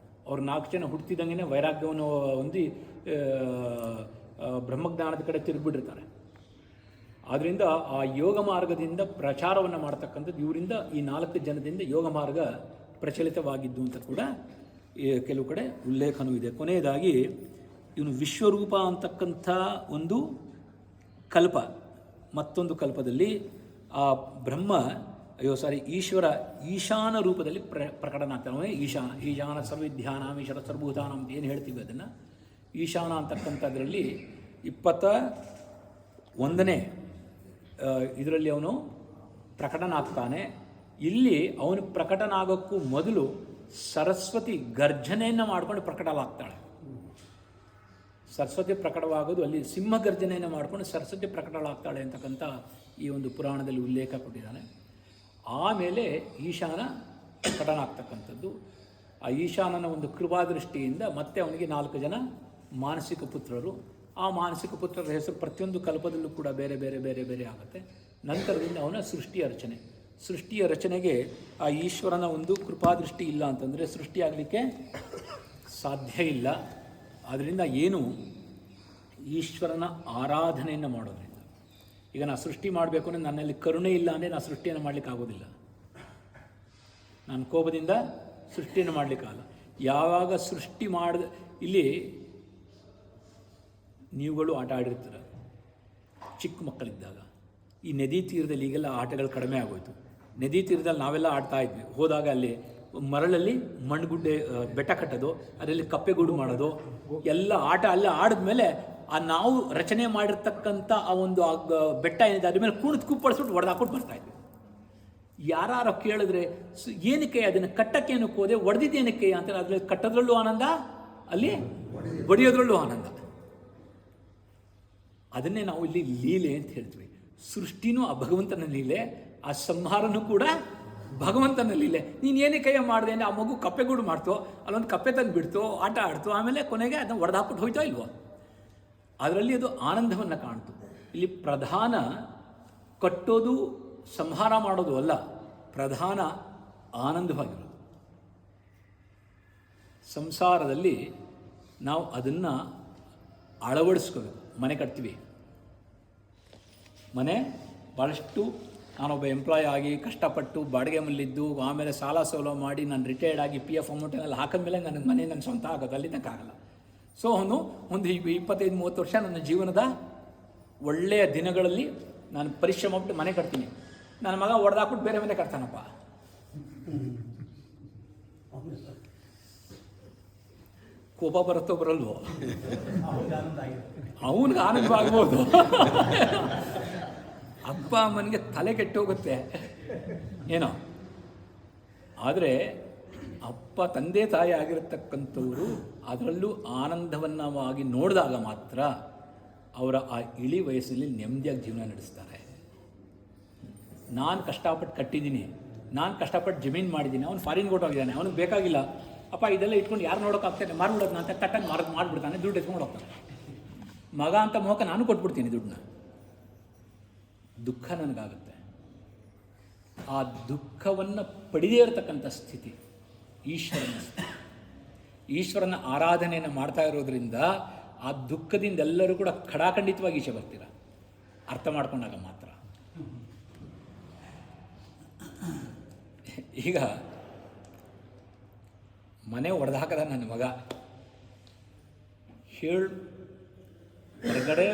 ಅವ್ರು 4 ಜನ ಹುಟ್ಟಿದಂಗೆ ವೈರಾಗ್ಯವನ್ನು ಹೊಂದಿ ಬ್ರಹ್ಮಜ್ಞಾನದ ಕಡೆ ತಿರುಗಿಬಿಟ್ಟಿರ್ತಾರೆ. ಆದ್ದರಿಂದ ಆ ಯೋಗ ಮಾರ್ಗದಿಂದ ಪ್ರಚಾರವನ್ನು ಮಾಡ್ತಕ್ಕಂಥದ್ದು ಇವರಿಂದ ಈ 4 ಜನದಿಂದ ಯೋಗ ಮಾರ್ಗ ಪ್ರಚಲಿತವಾಗಿದ್ದು ಅಂತ ಕೂಡ ಕೆಲವು ಕಡೆ ಉಲ್ಲೇಖನೂ ಇದೆ. ಕೊನೆಯದಾಗಿ ಇವನು ವಿಶ್ವರೂಪ ಅಂತಕ್ಕಂಥ ಒಂದು ಕಲ್ಪ, ಮತ್ತೊಂದು ಕಲ್ಪದಲ್ಲಿ ಆ ಬ್ರಹ್ಮ ಈಶ್ವರ ಈಶಾನ ರೂಪದಲ್ಲಿ ಪ್ರಕಟನಾಗ್ತಾನೆ. ಈಶಾನ ಸರ್ವಿಧ್ಯಾನಾಂ ಈಶ್ವರ ಸರ್ವಭೂತಾನಾಂ ಅಂತ ಏನು ಹೇಳ್ತೀವಿ ಅದನ್ನು ಈಶಾನ ಅಂತಕ್ಕಂಥದ್ರಲ್ಲಿ 21ನೇ ಇದರಲ್ಲಿ ಅವನು ಪ್ರಕಟನಾಗ್ತಾನೆ. ಇಲ್ಲಿ ಅವನು ಪ್ರಕಟನಾಗೋಕ್ಕೂ ಮೊದಲು ಸರಸ್ವತಿ ಗರ್ಜನೆಯನ್ನು ಮಾಡ್ಕೊಂಡು ಪ್ರಕಟವಾಗ್ತಾಳೆ. ಸರಸ್ವತಿ ಪ್ರಕಟವಾಗೋದು ಅಲ್ಲಿ ಸಿಂಹ ಗರ್ಜನೆಯನ್ನು ಮಾಡಿಕೊಂಡು ಸರಸ್ವತಿ ಪ್ರಕಟವಾಗ್ತಾಳೆ ಅಂತಕ್ಕಂಥ ಈ ಒಂದು ಪುರಾಣದಲ್ಲಿ ಉಲ್ಲೇಖ ಕೊಟ್ಟಿದ್ದಾನೆ. ಆಮೇಲೆ ಈಶಾನ ಪ್ರಕಟನಾಗ್ತಕ್ಕಂಥದ್ದು. ಆ ಈಶಾನನ ಒಂದು ಕೃಪಾದೃಷ್ಟಿಯಿಂದ ಮತ್ತೆ ಅವನಿಗೆ 4 ಜನ ಮಾನಸಿಕ ಪುತ್ರರು. ಆ ಮಾನಸಿಕ ಪುತ್ರರ ಹೆಸರು ಪ್ರತಿಯೊಂದು ಕಲ್ಪದಲ್ಲೂ ಕೂಡ ಬೇರೆ ಬೇರೆ ಬೇರೆ ಬೇರೆ ಆಗುತ್ತೆ. ನಂತರದಿಂದ ಅವನ ಸೃಷ್ಟಿಯ ರಚನೆಗೆ ಆ ಈಶ್ವರನ ಒಂದು ಕೃಪಾದೃಷ್ಟಿ ಇಲ್ಲ ಅಂತಂದರೆ ಸೃಷ್ಟಿಯಾಗಲಿಕ್ಕೆ ಸಾಧ್ಯ ಇಲ್ಲ. ಆದ್ದರಿಂದ ಏನು ಈಶ್ವರನ ಆರಾಧನೆಯನ್ನು ಮಾಡೋದ್ರಿಂದ, ಈಗ ನಾನು ಸೃಷ್ಟಿ ಮಾಡಬೇಕು ಅಂದರೆ ನನ್ನಲ್ಲಿ ಕರುಣೆ ಇಲ್ಲ ಅಂದರೆ ನಾನು ಸೃಷ್ಟಿಯನ್ನು ಮಾಡಲಿಕ್ಕೆ ಆಗೋದಿಲ್ಲ. ನಾನು ಕೋಪದಿಂದ ಸೃಷ್ಟಿಯನ್ನು ಮಾಡಲಿಕ್ಕಾಗಲ್ಲ. ಯಾವಾಗ ಸೃಷ್ಟಿ ಮಾಡಿದ ಇಲ್ಲಿ ನೀವುಗಳು ಆಟ ಆಡಿರ್ತೀರ ಚಿಕ್ಕ ಮಕ್ಕಳಿದ್ದಾಗ. ಈ ನದಿ ತೀರದಲ್ಲಿ ಈಗೆಲ್ಲ ಆಟಗಳು ಕಡಿಮೆ ಆಗೋಯ್ತು. ನದಿ ತೀರದಲ್ಲಿ ನಾವೆಲ್ಲ ಆಡ್ತಾ ಇದ್ವಿ. ಹೋದಾಗ ಅಲ್ಲಿ ಮರಳಲ್ಲಿ ಮಣ್ಣುಗುಡ್ಡೆ ಬೆಟ್ಟ ಕಟ್ಟೋದು, ಅದರಲ್ಲಿ ಕಪ್ಪೆಗೂಡು ಮಾಡೋದು ಎಲ್ಲ ಆಟ ಅಲ್ಲ ಆಡಿದ್ಮೇಲೆ ಆ ನಾವು ರಚನೆ ಮಾಡಿರ್ತಕ್ಕಂಥ ಆ ಒಂದು ಬೆಟ್ಟ ಏನಿದೆ ಅದ್ರ ಮೇಲೆ ಕುಪ್ಪಳಿಸ್ಬಿಟ್ಟು ಹೊಡೆದಾಕ್ಬಿಟ್ಟು ಬರ್ತಾಯಿದ್ವಿ. ಯಾರು ಕೇಳಿದ್ರೆ ಏನಕ್ಕೆ ಅದನ್ನು ಕಟ್ಟಕ್ಕೇನಕ್ಕೆ ಹೋದೆ, ಹೊಡೆದಿದ್ದೇನಕ್ಕೆ ಅಂತ. ಅದರಲ್ಲಿ ಕಟ್ಟೋದ್ರಲ್ಲೂ ಆನಂದ, ಅಲ್ಲಿ ಹೊಡೆಯೋದ್ರಲ್ಲೂ ಆನಂದ. ಅದನ್ನೇ ನಾವು ಇಲ್ಲಿ ಲೀಲೆ ಅಂತ ಹೇಳ್ತೀವಿ. ಸೃಷ್ಟಿನೂ ಆ ಭಗವಂತನ ಲೀಲೆ, ಆ ಸಂಹಾರನೂ ಕೂಡ ಭಗವಂತನ ಲೀಲೆ. ನೀನು ಏನಕ್ಕೆ ಮಾಡಿದೆ ಅಂದರೆ ಆ ಮಗು ಕಪ್ಪೆಗೂಡು ಮಾಡ್ತೋ, ಅಲ್ಲೊಂದು ಕಪ್ಪೆ ತಂದು ಬಿಡ್ತೋ, ಆಟ ಆಡ್ತೋ, ಆಮೇಲೆ ಕೊನೆಗೆ ಅದನ್ನು ಹೊಡೆದಾಕ್ಬಿಟ್ಟು ಹೋಯ್ತೋ ಇಲ್ವೋ. ಅದರಲ್ಲಿ ಅದು ಆನಂದವನ್ನು ಕಾಣ್ತು. ಇಲ್ಲಿ ಪ್ರಧಾನ ಕಟ್ಟೋದು ಸಂಹಾರ ಮಾಡೋದು ಅಲ್ಲ, ಪ್ರಧಾನ ಆನಂದವಾಗಿರೋದು. ಸಂಸಾರದಲ್ಲಿ ನಾವು ಅದನ್ನು ಅಳವಡಿಸ್ಕೋಬೇಕು. ಮನೆ ಕಟ್ತೀವಿ, ಮನೆ ಭಾಳಷ್ಟು ನಾನೊಬ್ಬ ಎಂಪ್ಲಾಯ್ ಆಗಿ ಕಷ್ಟಪಟ್ಟು ಬಾಡಿಗೆ ಮನೆಯಲ್ಲಿದ್ದು ಆಮೇಲೆ ಸಾಲ ಸೋಲ ಮಾಡಿ ನಾನು ರಿಟೈರ್ಡ್ ಆಗಿ PF ಅಮೌಂಟನ್ನೆಲ್ಲ ಹಾಕಿದ್ಮೇಲೆ ನನಗೆ ಮನೆ ನನ್ನ ಸ್ವಂತ ಆಗೋದು, ಅಲ್ಲಿ ತನಕಾಗಲ್ಲ. ಸೊ ಒಂದು 25-30 ವರ್ಷ ನನ್ನ ಜೀವನದ ಒಳ್ಳೆಯ ದಿನಗಳಲ್ಲಿ ನಾನು ಪರಿಶ್ರಮ ಪಟ್ಟು ಮನೆ ಕಟ್ತೀನಿ. ನನ್ನ ಮಗ ಹೊಡೆದಾಕ್ಬಿಟ್ಟು ಬೇರೆ ಮನೆ ಕಟ್ತಾನಪ್ಪ, ಕೋಪ ಬರುತ್ತೋ ಬರಲ್ವೋ, ಅವನಿಗೆ ಆನಂದವಾಗ್ಬೋದು. ಅಪ್ಪ ಅಮ್ಮನಿಗೆ ತಲೆ ಕೆಟ್ಟೋಗುತ್ತೆ ಏನೋ. ಆದರೆ ಅಪ್ಪ ತಂದೆ ತಾಯಿ ಆಗಿರತಕ್ಕಂಥವರು ಅದರಲ್ಲೂ ಆನಂದವನ್ನವಾಗಿ ನೋಡಿದಾಗ ಮಾತ್ರ ಅವರ ಆ ಇಳಿ ವಯಸ್ಸಿನಲ್ಲಿ ನೆಮ್ಮದಿಯಾಗಿ ಜೀವನ ನಡೆಸ್ತಾರೆ. ನಾನು ಕಷ್ಟಪಟ್ಟು ಕಟ್ಟಿದ್ದೀನಿ, ನಾನು ಕಷ್ಟಪಟ್ಟು ಜಮೀನು ಮಾಡಿದ್ದೀನಿ, ಅವನು ಫಾರಿನ್ ಹೊರಟೋಗಿದ್ದಾನೆ, ಅವನಿಗೆ ಬೇಕಾಗಿಲ್ಲ ಅಪ್ಪ ಇದೆಲ್ಲ ಇಟ್ಕೊಂಡು ಯಾರು ನೋಡೋಕ್ಕಾಗ್ತಾನೆ, ಮಾರ್ಬಿಡೋದು ಅಂತ ತಟ್ಟನ್ನು ಮಾಡಿಬಿಡ್ತಾನೆ, ದುಡ್ಡು ಎತ್ಕೊಂಡು ಹೋಗ್ತಾನೆ. ಮಗ ಅಂತ ಮೋಹಕ ನಾನು ಕೊಟ್ಬಿಡ್ತೀನಿ ದುಡ್ಡನ್ನ. ದುಃಖ ನನಗಾಗುತ್ತೆ. ಆ ದುಃಖವನ್ನು ಪಡೆದೇ ಇರತಕ್ಕಂಥ ಸ್ಥಿತಿ ಈಶ್ವರನ ಆರಾಧನೆಯನ್ನು ಮಾಡ್ತಾ ಇರೋದ್ರಿಂದ ಆ ದುಃಖದಿಂದ ಎಲ್ಲರೂ ಕೂಡ ಖಡಾಖಂಡಿತವಾಗಿ ಈಚೆ ಬರ್ತೀರ, ಅರ್ಥ ಮಾಡ್ಕೊಂಡಾಗ ಮಾತ್ರ. ಈಗ ಮನೆ ಒಡೆದಾಕದ ನನ್ನ ಮಗ ಹೊರಗಡೆ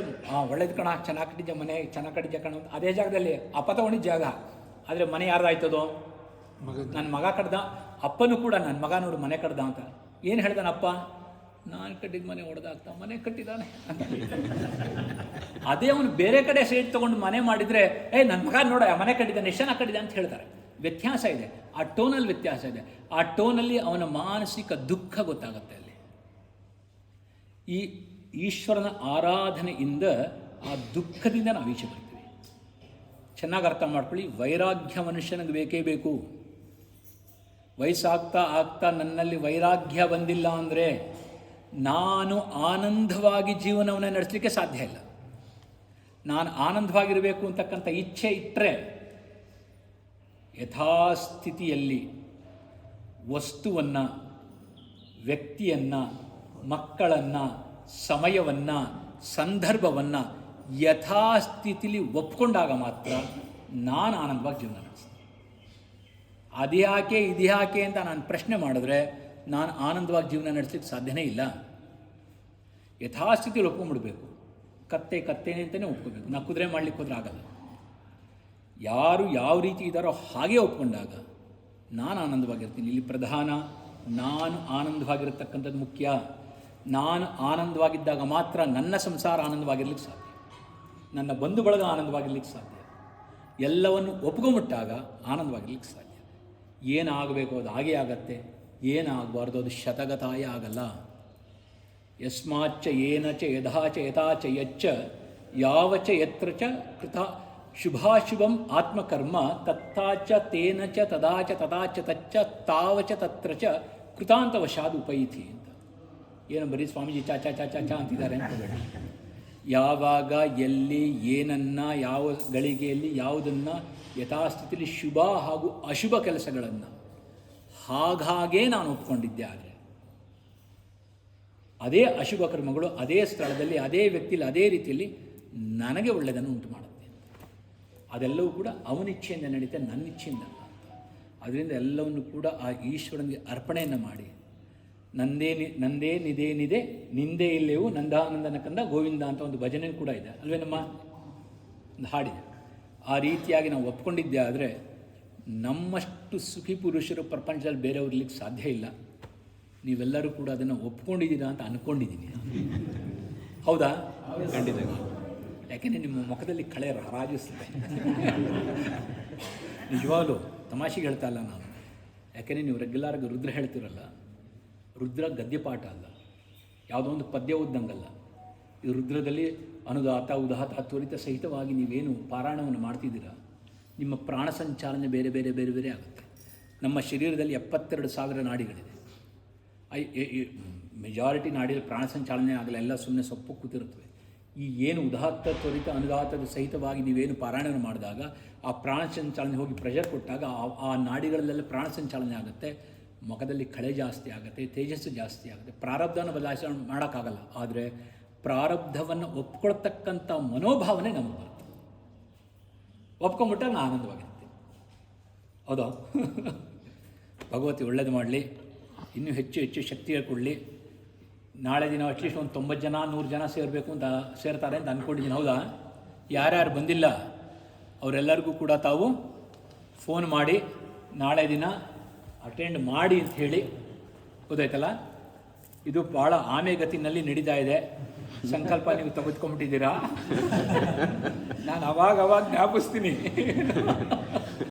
ಒಳ್ಳೇದು ಕಣ, ಚೆನ್ನಾಗಿ ಕಟ್ಟಿದ್ದೆ ಮನೆ, ಚೆನ್ನಾಗಿ ಕಟ್ಟಿದ್ದೆ ಕಣ, ಅದೇ ಜಾಗದಲ್ಲಿ ಅಪ್ಪ ತಗೊಂಡಿದ್ದ ಜಾಗ. ಆದರೆ ಮನೆ ಯಾರ್ದಾಯ್ತದೋ, ನನ್ನ ಮಗ ಕಡ್ದ. ಅಪ್ಪನೂ ಕೂಡ ನನ್ನ ಮಗ ನೋಡು ಮನೆ ಕಡ್ದ ಅಂತ ಏನು ಹೇಳ್ದಾನಪ್ಪ, ನಾನು ಕಟ್ಟಿದ ಮನೆ ಹೊಡೆದಾಗ್ತಾ ಮನೆ ಕಟ್ಟಿದ್ದಾನೆ ಅಂತ. ಅದೇ ಅವನು ಬೇರೆ ಕಡೆ ಸೈಟ್ ತೊಗೊಂಡು ಮನೆ ಮಾಡಿದರೆ ನನ್ನ ಮಗ ನೋಡ ಮನೆ ಕಟ್ಟಿದ್ದಾನೆ ಎಷ್ಟು ಚೆನ್ನಾಗಿ ಕಟ್ಟಿದ್ದಾನೆ ಅಂತ ಹೇಳ್ತಾರೆ. ವ್ಯತ್ಯಾಸ ಇದೆ, ಆ ಟೋನಲ್ಲಿ ವ್ಯತ್ಯಾಸ ಇದೆ. ಆ ಟೋನಲ್ಲಿ ಅವನ ಮಾನಸಿಕ ದುಃಖ ಗೊತ್ತಾಗುತ್ತೆ. ಅಲ್ಲಿ ಈ ಈಶ್ವರನ ಆರಾಧನೆಯಿಂದ ಆ ದುಃಖದಿಂದ ನಾವು ಈಚೆ ಬರ್ತೀವಿ. ಚೆನ್ನಾಗಿ ಅರ್ಥ ಮಾಡ್ಕೊಳ್ಳಿ, ವೈರಾಗ್ಯ ಮನುಷ್ಯನಿಗೆ ಬೇಕೇ ಬೇಕು. ವಯಸ್ಸಾಗ್ತಾ ಆಗ್ತಾ ನನ್ನಲ್ಲಿ ವೈರಾಗ್ಯ ಬಂದಿಲ್ಲ ಅಂದರೆ ನಾನು ಆನಂದವಾಗಿ ಜೀವನವನ್ನು ನಡೆಸಲಿಕ್ಕೆ ಸಾಧ್ಯ ಇಲ್ಲ. ನಾನು ಆನಂದವಾಗಿರಬೇಕು ಅಂತಕ್ಕಂಥ ಇಚ್ಛೆ ಇಟ್ಟರೆ ಯಥಾಸ್ಥಿತಿಯಲ್ಲಿ ವಸ್ತುವನ್ನು, ವ್ಯಕ್ತಿಯನ್ನು, ಮಕ್ಕಳನ್ನು, ಸಮಯವನ್ನು, ಸಂದರ್ಭವನ್ನು ಯಥಾಸ್ಥಿತಿಲಿ ಒಪ್ಕೊಂಡಾಗ ಮಾತ್ರ ನಾನು ಆನಂದವಾಗಿ ಜೀವನ ನಡೆಸ್ತೀನಿ. ಅದ್ಯಾಕೆ ಇದ್ಯಾಕೆ ಅಂತ ನಾನು ಪ್ರಶ್ನೆ ಮಾಡಿದ್ರೆ ನಾನು ಆನಂದವಾಗಿ ಜೀವನ ನಡೆಸಲಿಕ್ಕೆ ಸಾಧ್ಯನೇ ಇಲ್ಲ. ಯಥಾಸ್ಥಿತಿಯಲ್ಲಿ ಒಪ್ಕೊಂಡ್ಬಿಡ್ಬೇಕು. ಕತ್ತೇನೆ ಅಂತಲೇ ಒಪ್ಕೋಬೇಕು. ನಾ ಕುದುರೆ ಮಾಡಲಿಕ್ಕೆ ಹೋದ್ರೆ ಆಗಲ್ಲ. ಯಾರು ಯಾವ ರೀತಿ ಇದ್ದಾರೋ ಹಾಗೆ ಒಪ್ಕೊಂಡಾಗ ನಾನು ಆನಂದವಾಗಿರ್ತೀನಿ. ಇಲ್ಲಿ ಪ್ರಧಾನ ನಾನು ಆನಂದವಾಗಿರತಕ್ಕಂಥದ್ದು ಮುಖ್ಯ. ನಾನು ಆನಂದವಾಗಿದ್ದಾಗ ಮಾತ್ರ ನನ್ನ ಸಂಸಾರ ಆನಂದವಾಗಿರ್ಲಿಕ್ಕೆ ಸಾಧ್ಯ, ನನ್ನ ಬಂಧು ಬಳಗ ಆನಂದವಾಗಿರ್ಲಿಕ್ಕೆ ಸಾಧ್ಯ. ಎಲ್ಲವನ್ನು ಒಪ್ಕೊಂಬಿಟ್ಟಾಗ ಆನಂದವಾಗಿರ್ಲಿಕ್ಕೆ ಸಾಧ್ಯ. ಏನಾಗಬೇಕು ಅದು ಹಾಗೇ ಆಗತ್ತೆ, ಏನಾಗಬಾರ್ದು ಅದು ಶತಗತಾಯ ಆಗಲ್ಲ. ಯಸ್ಮಾಚ್ಚ ಏನಚ ಯಥಾಚ ಯಥಾಚ ಯಚ್ಚ ಯಾವಚ ಯತ್ರ ಚ ಕೃತ ಶುಭಾಶುಭಂ ಆತ್ಮಕರ್ಮ ತತ್ತಾಚ ತೇನ ಚ ತದಾಚ ತದಾಚ ತಚ್ಚ ತಾವಚ ತತ್ರ ಚ ಕೃತಾಂತವಶಾದ್ ಉಪೈತಿ ಅಂತ. ಏನು ಬರೀ ಸ್ವಾಮೀಜಿ ಚಾಚಾ ಚಾಚಾ ಚಾ ಅಂತಿದ್ದಾರೆ ಅನ್ಕೋಬೇಡಿ. ಯಾವಾಗ ಎಲ್ಲಿ ಏನನ್ನು ಯಾವ ಗಳಿಗೆಯಲ್ಲಿ ಯಾವುದನ್ನು ಯಥಾಸ್ಥಿತಿಯಲ್ಲಿ ಶುಭ ಹಾಗೂ ಅಶುಭ ಕೆಲಸಗಳನ್ನು ಹಾಗಾಗೇ ನಾನು ಒಪ್ಕೊಂಡಿದ್ದೆ, ಆದರೆ ಅದೇ ಅಶುಭ ಕರ್ಮಗಳು ಅದೇ ಸ್ಥಳದಲ್ಲಿ ಅದೇ ವ್ಯಕ್ತಿಯಲ್ಲಿ ಅದೇ ರೀತಿಯಲ್ಲಿ ನನಗೆ ಒಳ್ಳೆಯದನ್ನು ಉಂಟು ಮಾಡುತ್ತೆ. ಅದೆಲ್ಲವೂ ಕೂಡ ಅವನಿಚ್ಛೆಯಿಂದ ನಡೀತೆ, ನನ್ನ ಇಚ್ಛೆಯಿಂದ ಅಲ್ಲ. ಅದರಿಂದ ಎಲ್ಲವನ್ನು ಕೂಡ ಆ ಈಶ್ವರನಿಗೆ ಅರ್ಪಣೆಯನ್ನು ಮಾಡಿ ನಂದೇ ನಿದೆ ನಿಂದೇ ಇಲ್ಲೇವು ನಂದಾನಂದನ ಕಂದ ಗೋವಿಂದ ಅಂತ ಒಂದು ಭಜನೆ ಕೂಡ ಇದೆ ಅಲ್ವೇ, ನಮ್ಮ ಒಂದು ಹಾಡಿದೆ. ಆ ರೀತಿಯಾಗಿ ನಾವು ಒಪ್ಕೊಂಡಿದ್ದೆ ಆದರೆ ನಮ್ಮಷ್ಟು ಸುಖಿ ಪುರುಷರು ಪ್ರಪಂಚದಲ್ಲಿ ಬೇರೆಯವ್ರು ಇರ್ಲಿಕ್ಕೆ ಸಾಧ್ಯ ಇಲ್ಲ. ನೀವೆಲ್ಲರೂ ಕೂಡ ಅದನ್ನು ಒಪ್ಕೊಂಡಿದ್ದೀರಾ ಅಂತ ಅಂದ್ಕೊಂಡಿದ್ದೀನಿ. ಹೌದಾ? ಖಂಡಿತ. ಯಾಕೆಂದರೆ ನಿಮ್ಮ ಮುಖದಲ್ಲಿ ಕಳೆ ರಾಜಿಸ್ತದೆ. ನಿಜವಾಗ್ಲೂ ತಮಾಷೆಗೆ ಹೇಳ್ತಾ ಇಲ್ಲ ನಾನು. ಯಾಕೆಂದರೆ ನೀವು ರೆಗ್ಯುಲರಾಗಿ ರುದ್ರ ಹೇಳ್ತಿರಲ್ಲ. ರುದ್ರ ಗದ್ಯಪಾಠ ಅಲ್ಲ, ಯಾವುದೋ ಒಂದು ಪದ್ಯ ಓದ್ದಂಗಲ್ಲ. ಈ ರುದ್ರದಲ್ಲಿ ಅನುದಾತ ಉದಾತ ತ್ವರಿತ ಸಹಿತವಾಗಿ ನೀವೇನು ಪಾರಾಯಣವನ್ನು ಮಾಡ್ತಿದ್ದೀರಾ, ನಿಮ್ಮ ಪ್ರಾಣ ಸಂಚಾಲನೆ ಬೇರೆ ಬೇರೆ ಬೇರೆ ಬೇರೆ ಆಗುತ್ತೆ. ನಮ್ಮ ಶರೀರದಲ್ಲಿ 72,000 ನಾಡಿಗಳಿದೆ. ಮೆಜಾರಿಟಿ ನಾಡಿಯಲ್ಲಿ ಪ್ರಾಣ ಸಂಚಾಲನೆ ಆಗಲ್ಲ, ಎಲ್ಲ ಸುಮ್ಮನೆ ಸೊಪ್ಪು ಕೂತಿರುತ್ತವೆ. ಈ ಏನು ಉದಾತ್ತ ತ್ವರಿತ ಅನುದಾತದ ಸಹಿತವಾಗಿ ನೀವೇನು ಪಾರಾಯಣವನ್ನು ಮಾಡಿದಾಗ ಆ ಪ್ರಾಣ ಸಂಚಾಲನೆ ಹೋಗಿ ಪ್ರೆಷರ್ ಕೊಟ್ಟಾಗ ಆ ನಾಡಿಗಳಲ್ಲೆಲ್ಲ ಪ್ರಾಣ ಸಂಚಾಲನೆ ಆಗುತ್ತೆ. ಮುಖದಲ್ಲಿ ಕಳೆ ಜಾಸ್ತಿ ಆಗುತ್ತೆ, ತೇಜಸ್ಸು ಜಾಸ್ತಿ ಆಗುತ್ತೆ. ಪ್ರಾರಬ್ಧವನ್ನು ಬದಲಾಯಿಸ ಮಾಡೋಕ್ಕಾಗಲ್ಲ, ಆದರೆ ಪ್ರಾರಬ್ಧವನ್ನು ಒಪ್ಕೊಳ್ತಕ್ಕಂಥ ಮನೋಭಾವನೆ ನಮಗೆ ಬರುತ್ತೆ. ಒಪ್ಕೊಂಡ್ಬಿಟ್ಟಾಗ ನಾನು ಆನಂದವಾಗಿರ್ತೀನಿ. ಹೌದಾ? ಭಗವತಿ ಒಳ್ಳೇದು ಮಾಡಲಿ, ಇನ್ನೂ ಹೆಚ್ಚು ಹೆಚ್ಚು ಶಕ್ತಿ ಕೊಡಲಿ. ನಾಳೆ ದಿನ ಅಟ್ಲೀಸ್ಟ್ ಒಂದು 90 ಜನ 100 ಜನ ಸೇರಬೇಕು ಅಂತ ಸೇರ್ತಾರೆ ಅಂತ ಅಂದ್ಕೊಂಡಿದ್ದೀನಿ. ಹೌದಾ? ಯಾರ್ಯಾರು ಬಂದಿಲ್ಲ ಅವರೆಲ್ಲರಿಗೂ ಕೂಡ ತಾವು ಫೋನ್ ಮಾಡಿ ನಾಳೆ ದಿನ ಅಟೆಂಡ್ ಮಾಡಿ ಅಂತ ಹೇಳಿ. ಗೊತ್ತಾಯ್ತಲ್ಲ? ಇದು ಭಾಳ ಆಮೆಗತಿನಲ್ಲಿ ನಡೀತಾ ಇದೆ. ಸಂಕಲ್ಪ ನೀವು ತೆಗೆದುಕೊಂಡ್ಬಿಟ್ಟಿದ್ದೀರಾ. ನಾನು ಅವಾಗ ಜ್ಞಾಪಿಸ್ತೀನಿ.